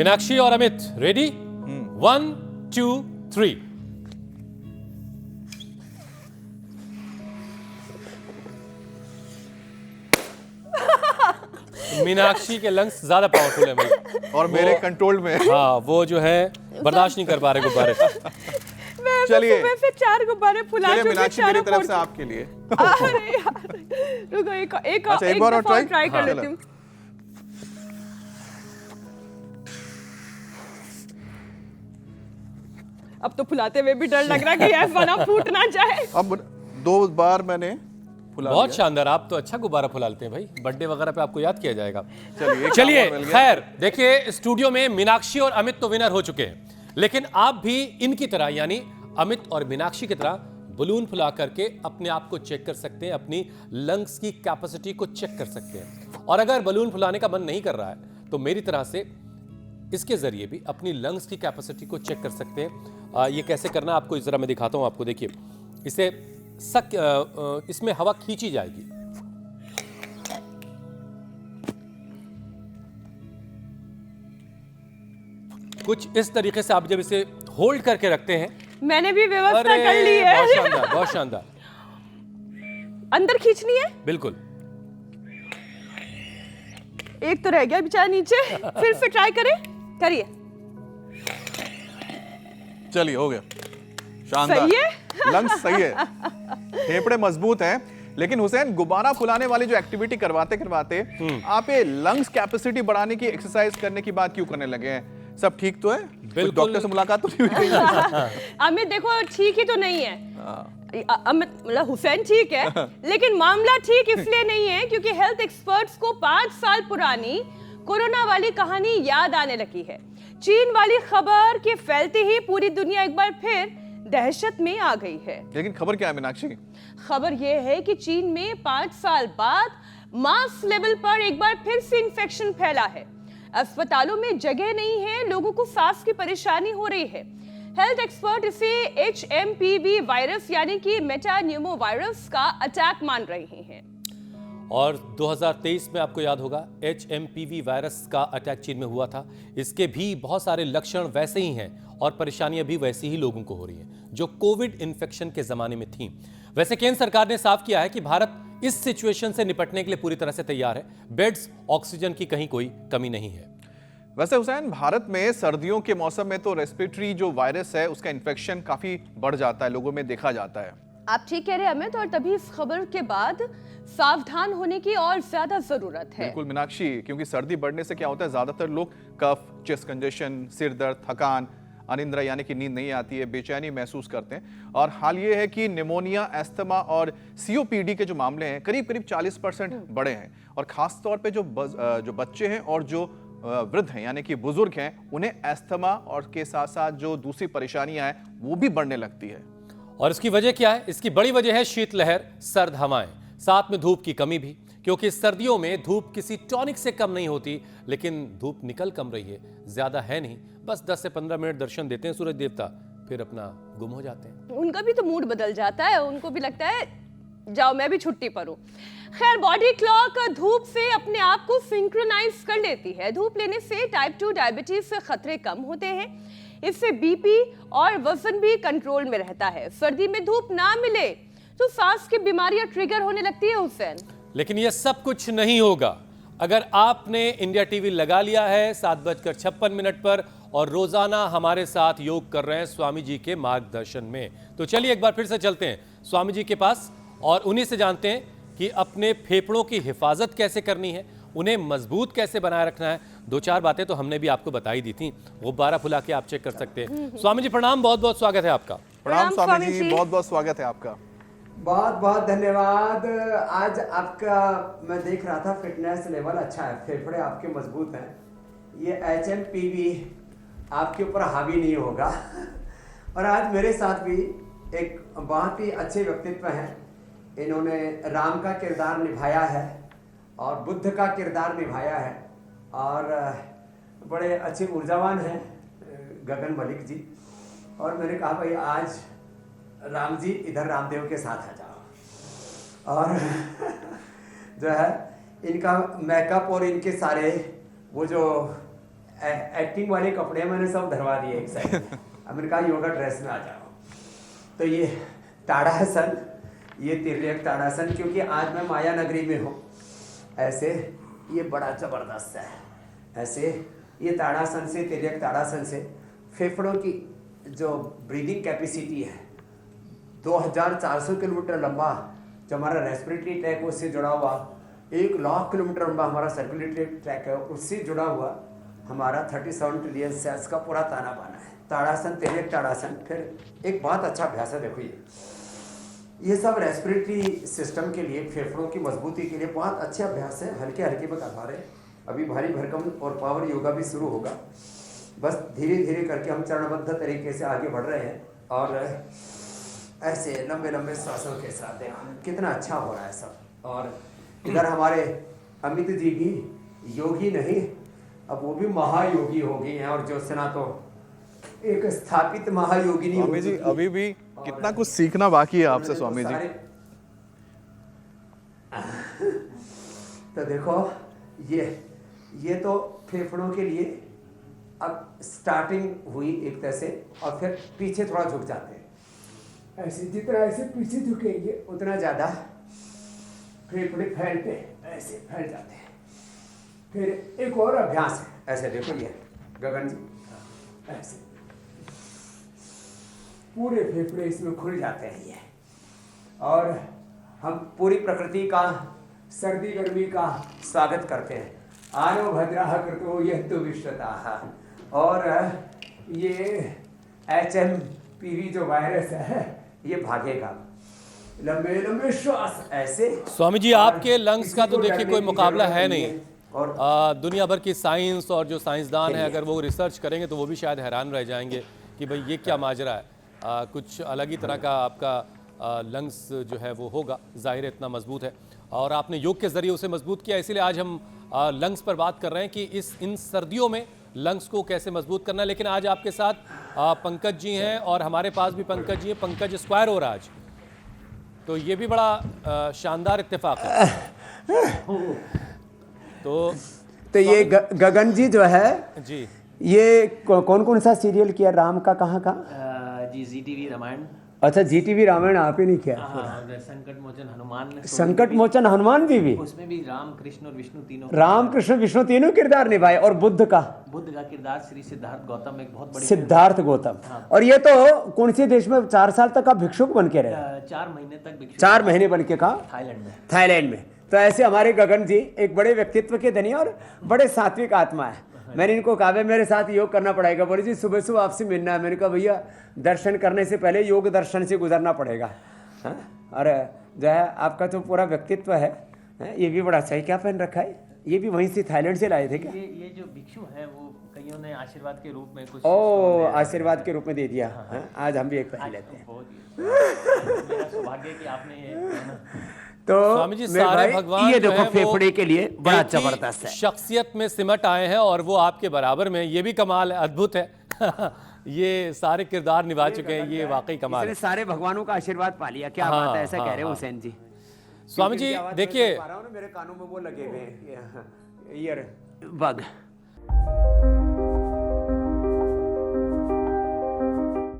मीनाक्षी और अमित रेडी? 1 2 3। मीनाक्षी के लंग्स ज्यादा पावरफुल है भाई, और मेरे कंट्रोल में। हाँ, वो जो है बर्दाश्त नहीं कर पा रहे गुब्बारे। चलिए सुबह से 4 गुब्बारे फुला चुके, मीनाक्षी मेरी तरफ से आपके लिए। अरे यार, रुको एक बार और ट्राई कर लेती हूँ। अब तो फुलाते हुए भी डर लग रहा है कि ऐसा ना फूट ना जाए। अब 2 बार मैंने फुला बहुत लिया। शानदार, आप तो अच्छा गुब्बारा फुलाते हैं भाई, बर्थडे वगैरह पे आपको याद किया जाएगा। चलिए चलिए खैर, देखिए स्टूडियो में मीनाक्षी और अमित तो विनर हो चुके हैं, लेकिन आप भी इनकी तरह यानी अमित और मीनाक्षी की तरह बलून फुला करके अपने आप को चेक कर सकते हैं, अपनी लंग्स की कैपेसिटी को चेक कर सकते हैं। और अगर बलून फुलाने का मन नहीं कर रहा है तो मेरी तरह से इसके जरिए भी अपनी लंग्स की कैपेसिटी को चेक कर सकते हैं। ये कैसे करना आपको जरा मैं दिखाता हूं आपको। देखिए इसे इसमें हवा खींची जाएगी। कुछ इस तरीके से आप जब इसे होल्ड करके रखते हैं, मैंने भी व्यवस्था कर ली है। बहुत शानदार, बहुत शानदार। अंदर खींचनी है बिल्कुल। एक तो रह गया बेचारा नीचे। फिर से ट्राई करें, करिए। चलिए हो गया, शानदार। सही है, लंग्स सही है, फेफड़े मजबूत हैं। लेकिन हुसैन, गुब्बारा फुलाने वाली जो एक्टिविटी करवाते करवाते आप ये लंग्स कैपेसिटी बढ़ाने की एक्सरसाइज करने की बात क्यों करने लगे हैं? सब ठीक तो है? बिल्कुल। डॉक्टर से मुलाकात तो नहीं हुई? अमित देखो ठीक ही तो नहीं है। अमित मतलब हुसैन ठीक है, लेकिन मामला ठीक इसलिए नहीं है क्योंकि हेल्थ एक्सपर्ट्स को 5 साल पुरानी कोरोना वाली कहानी याद आने लगी है। चीन वाली खबर के फैलते ही पूरी दुनिया एक बार फिर दहशत में आ गई है। लेकिन खबर क्या है मीनाक्षी? खबर यह है कि चीन में 5 साल बाद मास लेवल पर एक बार फिर से इंफेक्शन फैला है। अस्पतालों में जगह नहीं है, लोगों को सांस की परेशानी हो रही है। हेल्थ एक्सपर्ट इसे HMPV वायरस यानी कि मेटान्यूमो वायरस का अटैक मान रहे हैं। और 2023 में आपको याद होगा HMPV वायरस का अटैक चीन में हुआ था। इसके भी बहुत सारे लक्षण वैसे ही हैं और परेशानियां भी वैसी ही लोगों को हो रही हैं जो कोविड इन्फेक्शन के जमाने में थी। वैसे केंद्र सरकार ने साफ किया है कि भारत इस सिचुएशन से निपटने के लिए पूरी तरह से तैयार है। बेड्स, ऑक्सीजन की कहीं कोई कमी नहीं है। वैसे हुसैन, भारत में सर्दियों के मौसम में तो रेस्पिरेटरी जो वायरस है उसका इन्फेक्शन काफी बढ़ जाता है, लोगों में देखा जाता है। आप ठीक कह रहे हैं अमित, और तभी इस खबर के बाद सावधान होने की और ज्यादा जरूरत है। बिल्कुल मीनाक्षी, क्योंकि सर्दी बढ़ने से क्या होता है, ज्यादातर लोग कफ, चेस्ट कंजेशन, सिर दर्द, थकान, अनिद्रा यानी कि नींद नहीं आती है, बेचैनी महसूस करते हैं। और हाल ये है कि निमोनिया, एस्थमा और COPD के जो मामले हैं करीब करीब 40% बढ़े हैं। और खास तौर पे जो बच्चे हैं और जो वृद्ध हैं यानी कि बुजुर्ग हैं, उन्हें एस्थमा और के साथ साथ जो दूसरी परेशानियां हैं वो भी बढ़ने लगती है। और इसकी वजह क्या है? इसकी बड़ी वजह है शीतलहर, सर्द हवाएं, साथ में धूप की कमी भी। क्योंकि सर्दियों में धूप किसी टॉनिक से कम नहीं होती, लेकिन धूप निकल कम रही है, ज्यादा है नहीं, बस 10 से 15 मिनट दर्शन देते हैं सूरज देवता, फिर अपना गुम हो जाते हैं। उनका भी तो मूड बदल जाता है, उनको भी लगता है जाओ मैं भी छुट्टी पर हूं। खैर, बॉडी क्लॉक धूप से अपने आप को सिंक्रोनाइज कर लेती है। धूप लेने से टाइप 2 डायबिटीज से खतरे कम होते हैं। इससे BP और वजन भी कंट्रोल में रहता है। सर्दी में धूप ना मिले तो सांस की बीमारियां ट्रिगर होने लगती है हुसैन। लेकिन यह सब कुछ नहीं होगा अगर आपने इंडिया टीवी लगा लिया है 7:56 पर और रोजाना हमारे साथ योग कर रहे हैं स्वामी जी के मार्गदर्शन में। तो चलिए एक बार फिर से चलते हैं स्वामी जी के पास और उन्हीं से जानते हैं कि अपने फेफड़ों की हिफाजत कैसे करनी है, उन्हें मजबूत कैसे बनाए रखना है। 2-4 बातें तो हमने भी आपको बताई दी थी, गुब्बारा फुला के आप चेक कर सकते हैं। स्वामी जी प्रणाम, बहुत बहुत स्वागत है आपका। प्रणाम स्वामी जी, बहुत बहुत स्वागत है आपका। बहुत बहुत धन्यवाद। आज आपका मैं देख रहा था फिटनेस लेवल अच्छा है, फेफड़े आपके मजबूत हैं। ये HMPV आपके ऊपर हावी नहीं होगा। और आज मेरे साथ भी एक बहुत ही अच्छे व्यक्तित्व हैं। इन्होंने राम का किरदार निभाया है और बुद्ध का किरदार निभाया है और बड़े अच्छे ऊर्जावान हैं गगन मलिक जी। और मैंने कहा भाई आज राम जी इधर रामदेव के साथ आ जाओ। और जो है इनका मेकअप और इनके सारे वो जो एक्टिंग वाले कपड़े मैंने सब धरवा दिए एक साइड। अब मैंने कहा योगा ड्रेस में आ जाओ। तो ये ताड़ासन, ये तिर्यक ताड़ासन, क्योंकि आज मैं माया नगरी में हूँ। ऐसे ये बड़ा जबरदस्त है। ऐसे ये ताड़ासन से, तिर्यक ताड़ासन से फेफड़ों की जो ब्रीदिंग कैपेसिटी है 2400 किलोमीटर लंबा जो हमारा रेस्पिरेटरी ट्रैक उससे जुड़ा हुआ, 1,00,000 किलोमीटर लंबा हमारा सर्कुलेटरी ट्रैक है, उससे जुड़ा हुआ हमारा 37 ट्रिलियन सेल्स का पूरा ताना बाना है। ताड़ासन, तिर्यक ताड़ासन। फिर एक बहुत अच्छा अभ्यास है, देखो ये सब रेस्पिरेटरी सिस्टम के लिए, फेफड़ों की मजबूती के लिए बहुत अच्छे अभ्यास है। हल्के हल्के में करवा रहे, अभी भारी भरकम और पावर योगा भी शुरू होगा। बस धीरे धीरे करके हम चरणबद्ध तरीके से आगे बढ़ रहे हैं और ऐसे लंबे लंबे सांसों के साथ देखो कितना अच्छा हो रहा है सब। और इधर हमारे अमित जी भी योगी नहीं, अब वो भी महायोगी हो गई हैं। और ज्योत्सना तो एक स्थापित महायोगिनी हो स्वामी जी चुकी है। अभी भी कितना कुछ सीखना बाकी है आपसे स्वामी जी। तो देखो ये तो फेफड़ों के लिए अब स्टार्टिंग हुई एक तरह से, और फिर पीछे थोड़ा झुक जाते हैं। ऐसे जितना ऐसे पीछे झुकेंगे उतना ज्यादा फेफड़े फैलते हैं, ऐसे फैल जाते हैं। फिर एक और अभ्यास है, ऐसे देखो ये गगन जी, ऐसे पूरे फेफड़े इसमें खुल जाते हैं ये। और हम पूरी प्रकृति का सर्दी गर्मी का स्वागत करते हैं। आनो भद्राः कृतो यह तो विश्वताः। और ये HMPV जो वायरस है ये भागेगा। लंबे लंबे श्वास ऐसे। स्वामी जी आपके लंग्स का तो देखिए कोई मुकाबला है नहीं। और दुनिया भर की साइंस और जो साइंसदान हैं अगर वो रिसर्च करेंगे तो वो भी शायद हैरान रह जाएंगे कि भाई ये क्या माजरा है। कुछ अलग ही तरह का आपका लंग्स जो है वो होगा, जाहिर है इतना मजबूत है और आपने योग के ज़रिए उसे मजबूत किया। इसीलिए आज हम लंग्स पर बात कर रहे हैं कि इन सर्दियों में लंग्स को कैसे मजबूत करना है। लेकिन आज आपके साथ पंकज जी हैं और हमारे पास भी पंकज जी हैं। पंकज स्क्वायर हो रहा आज, तो ये भी बड़ा शानदार इत्तेफाक है। तो ये गगन जी जो है जी, ये कौन कौन सा सीरियल किया राम का, कहाँ का? जी ZTV रामायण। अच्छा GTV रामायण आप ही नहीं किया? संकट मोचन हनुमान। संकट मोचन हनुमान भी उसमें भी राम कृष्ण और विष्णु तीनों। राम कृष्ण विष्णु तीनों किरदार निभाए। और बुद्ध का किरदार श्री सिद्धार्थ गौतम एक बहुत बड़ी। सिद्धार्थ गौतम। और ये तो कौन से देश में 4 साल तक आप भिक्षुक बन के रहे? 4 महीने तक भिक्षुक। 4 महीने बन के कहा? थाईलैंड में। तो ऐसे हमारे गगन जी एक बड़े व्यक्तित्व के धनी और बड़े सात्विक आत्मा है। मैंने इनको कहा भाई मेरे साथ योग करना पड़ेगा। बोले जी सुबह सुबह आपसे मिलना है। मैंने कहा भैया दर्शन करने से पहले योग दर्शन से गुजरना पड़ेगा। हाँ? और जो है आपका तो पूरा व्यक्तित्व है। ये भी बड़ा अच्छा है। क्या पहन रखा है? ये भी वहीं से थाईलैंड से लाए थे क्या? ये जो भिक्षु है वो कईयों ने आशीर्वाद के रूप में कुछ। ओ आशीर्वाद के रूप में दे दिया। हाँ? आज हम भी एक पहन लेते हैं। मेरा सौभाग्य कि आपने ये। तो स्वामी जी सारे भगवान ये जो देखो है फेफड़े के लिए बड़ा एक ही जबरदस्त है। शख्सियत में सिमट आए हैं और वो आपके बराबर में, ये भी कमाल है, अद्भुत है। ये सारे किरदार निभा चुके हैं, ये वाकई कमाल है। सारे भगवानों का आशीर्वाद पा लिया। क्या बात है, ऐसा कह रहे हैं हुसैन जी। स्वामी जी देखिए मेरे कानों में वो लगे हुए हैं ईयर बग।